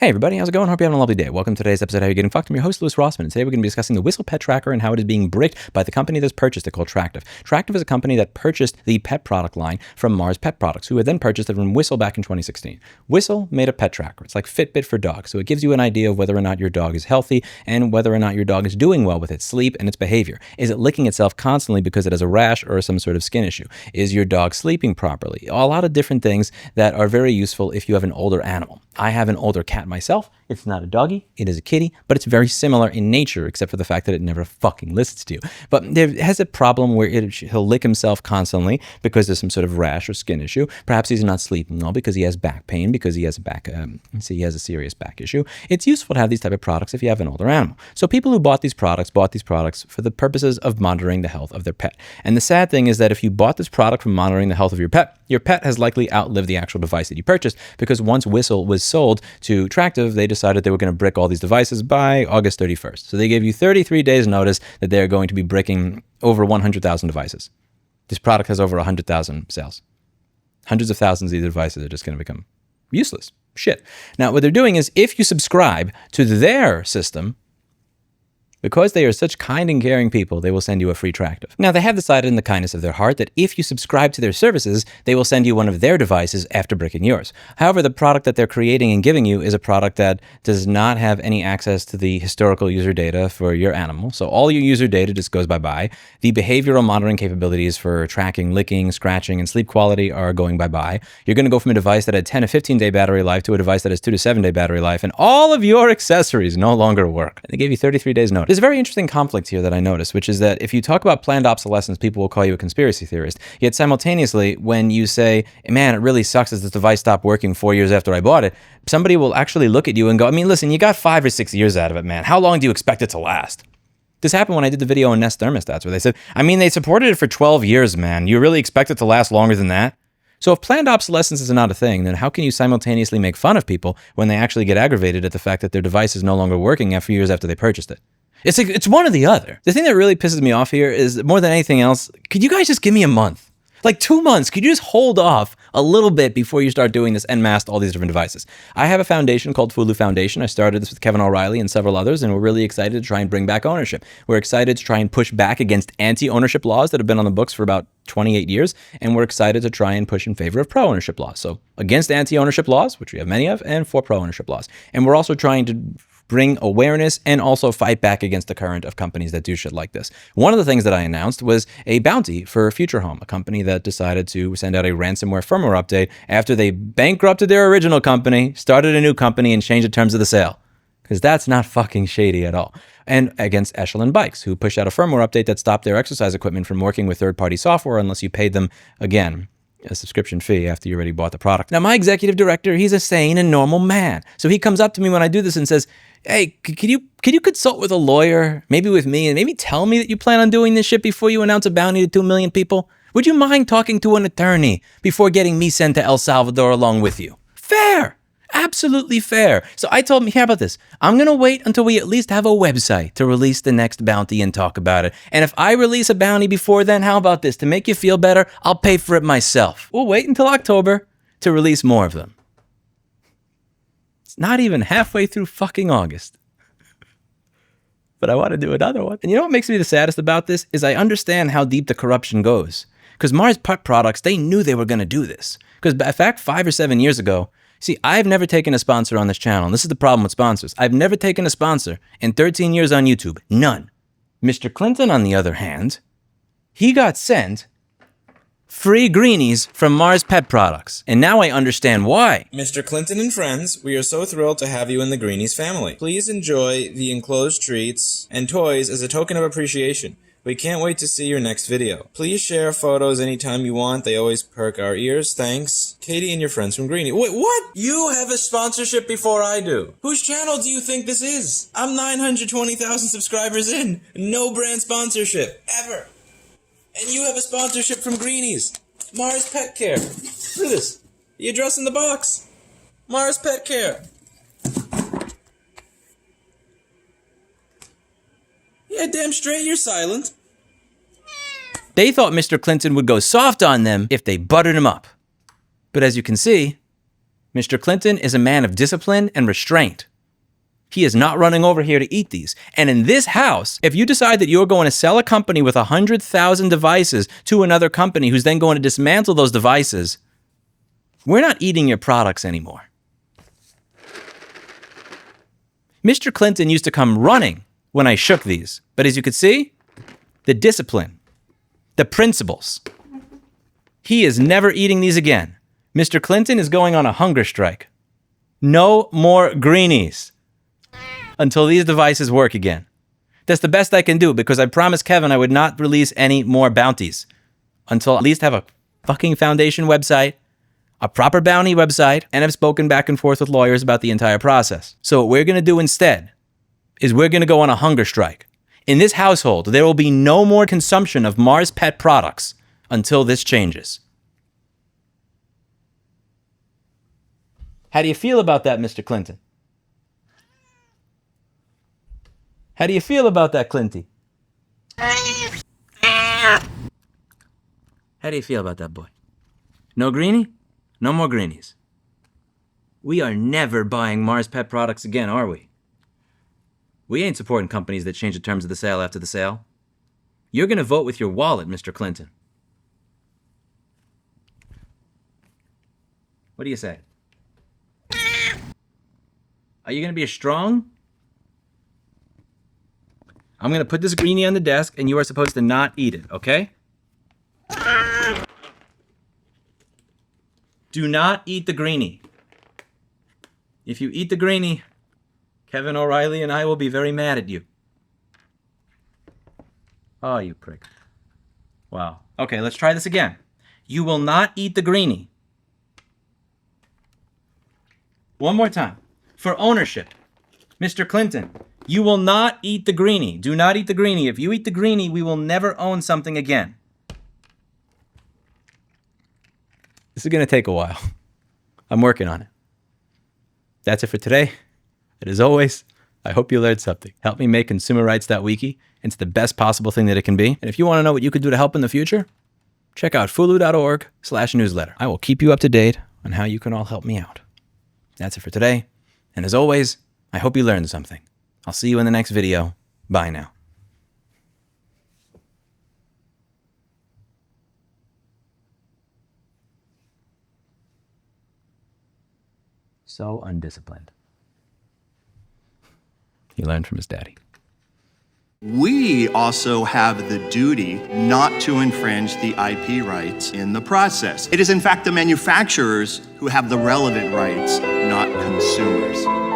Hey everybody, how's it going? Hope you're having a lovely day. Welcome to today's episode of How You're Getting Fucked. I'm your host, Louis Rossman, and today we're going to be discussing the Whistle Pet Tracker and how it is being bricked by the company that's purchased it called Tractive. Tractive is a company that purchased the pet product line from Mars Pet Products, who had then purchased it from Whistle back in 2016. Whistle made a pet tracker. It's like Fitbit for dogs, so it gives you an idea of whether or not your dog is healthy and whether or not your dog is doing well with its sleep and its behavior. Is it licking itself constantly because it has a rash or some sort of skin issue? Is your dog sleeping properly? A lot of different things that are very useful if you have an older animal. I have an older cat myself. It's not a doggy, it is a kitty, but it's very similar in nature, except for the fact that it never fucking listens to you. But there has a problem where he'll lick himself constantly because there's some sort of rash or skin issue. Perhaps he's not sleeping well because he has back pain, because he has he has a serious back issue. It's useful to have these type of products if you have an older animal. So people who bought these products for the purposes of monitoring the health of their pet. And the sad thing is that if you bought this product for monitoring the health of your pet has likely outlived the actual device that you purchased, because once Whistle was sold to Tractive, they decided they were going to brick all these devices by August 31st. So they gave you 33 days notice that they're going to be bricking over 100,000 devices. This product has over 100,000 sales. Hundreds of thousands of these devices are just going to become useless. Shit. Now, what they're doing is if you subscribe to their system, because they are such kind and caring people, they will send you a free Tractive. Now, they have decided in the kindness of their heart that if you subscribe to their services, they will send you one of their devices after bricking yours. However, the product that they're creating and giving you is a product that does not have any access to the historical user data for your animal. So all your user data just goes bye-bye. The behavioral monitoring capabilities for tracking, licking, scratching, and sleep quality are going bye-bye. You're going to go from a device that had 10 to 15-day battery life to a device that has 2 to 7-day battery life, and all of your accessories no longer work. They gave you 33 days notice. There's a very interesting conflict here that I noticed, which is that if you talk about planned obsolescence, people will call you a conspiracy theorist. Yet simultaneously, when you say, man, it really sucks that this device stopped working 4 years after I bought it, somebody will actually look at you and go, I mean, listen, you got 5 or 6 years out of it, man. How long do you expect it to last? This happened when I did the video on Nest thermostats, where they said, I mean, they supported it for 12 years, man. You really expect it to last longer than that? So if planned obsolescence is not a thing, then how can you simultaneously make fun of people when they actually get aggravated at the fact that their device is no longer working a few years after they purchased it? It's one or the other. The thing that really pisses me off here is, more than anything else, could you guys just give me a month? Like 2 months, could you just hold off a little bit before you start doing this en masse to all these different devices? I have a foundation called Fulu Foundation. I started this with Kevin O'Reilly and several others, and we're really excited to try and bring back ownership. We're excited to try and push back against anti-ownership laws that have been on the books for about 28 years, and we're excited to try and push in favor of pro-ownership laws. So against anti-ownership laws, which we have many of, and for pro-ownership laws. And we're also trying to bring awareness and also fight back against the current of companies that do shit like this. One of the things that I announced was a bounty for Future Home, a company that decided to send out a ransomware firmware update after they bankrupted their original company, started a new company, and changed the terms of the sale. Because that's not fucking shady at all. And against Echelon Bikes, who pushed out a firmware update that stopped their exercise equipment from working with third-party software unless you paid them, again, a subscription fee after you already bought the product. Now, my executive director, he's a sane and normal man. So he comes up to me when I do this and says, hey, could you consult with a lawyer, maybe with me, and maybe tell me that you plan on doing this shit before you announce a bounty to 2 million people? Would you mind talking to an attorney before getting me sent to El Salvador along with you? Fair. Absolutely fair. So I told him, how about this? I'm going to wait until we at least have a website to release the next bounty and talk about it. And if I release a bounty before then, how about this? To make you feel better, I'll pay for it myself. We'll wait until October to release more of them. It's not even halfway through fucking August. But I want to do another one. And you know what makes me the saddest about this is I understand how deep the corruption goes. Because Mars Pet Products, they knew they were going to do this. Because in fact, 5 or 7 years ago, see, I've never taken a sponsor on this channel, and this is the problem with sponsors. I've never taken a sponsor in 13 years on YouTube. None. Mr. Clinton, on the other hand, he got sent free Greenies from Mars Pet Products. And now I understand why. Mr. Clinton and friends, we are so thrilled to have you in the Greenies family. Please enjoy the enclosed treats and toys as a token of appreciation. We can't wait to see your next video. Please share photos anytime you want. They always perk our ears. Thanks. Katie and your friends from Greenie. Wait, what? You have a sponsorship before I do. Whose channel do you think this is? I'm 920,000 subscribers in. No brand sponsorship. Ever. And you have a sponsorship from Greenies. Mars Pet Care. Look at this. The address in the box. Mars Pet Care. Yeah, damn straight you're silent. They thought Mr. Clinton would go soft on them if they buttered him up. But as you can see, Mr. Clinton is a man of discipline and restraint. He is not running over here to eat these. And in this house, if you decide that you're going to sell a company with 100,000 devices to another company who's then going to dismantle those devices, we're not eating your products anymore. Mr. Clinton used to come running when I shook these. But as you could see, the discipline, the principles. He is never eating these again. Mr. Clinton is going on a hunger strike. No more Greenies until these devices work again. That's the best I can do because I promised Kevin I would not release any more bounties until at least have a fucking foundation website, a proper bounty website, and I've spoken back and forth with lawyers about the entire process. So what we're going to do instead is we're going to go on a hunger strike. In this household, there will be no more consumption of Mars pet products until this changes. How do you feel about that, Mr. Clinton? How do you feel about that, Clinty? How do you feel about that, boy? No Greenie? No more Greenies. We are never buying Mars pet products again, are we? We ain't supporting companies that change the terms of the sale after the sale. You're going to vote with your wallet, Mr. Clinton. What do you say? Are you going to be strong? I'm going to put this Greenie on the desk, and you are supposed to not eat it, okay? Do not eat the Greenie. If you eat the Greenie, Kevin O'Reilly and I will be very mad at you. Oh, you prick. Wow. Okay, let's try this again. You will not eat the Greenie. One more time. For ownership, Mr. Clinton, you will not eat the Greenie. Do not eat the Greenie. If you eat the Greenie, we will never own something again. This is going to take a while. I'm working on it. That's it for today. And as always, I hope you learned something. Help me make consumerrights.wiki. It's the best possible thing that it can be. And if you want to know what you could do to help in the future, check out fulu.org/newsletter. I will keep you up to date on how you can all help me out. That's it for today. And as always, I hope you learned something. I'll see you in the next video. Bye now. So undisciplined. He learned from his daddy. We also have the duty not to infringe the IP rights in the process. It is in fact the manufacturers who have the relevant rights, not consumers.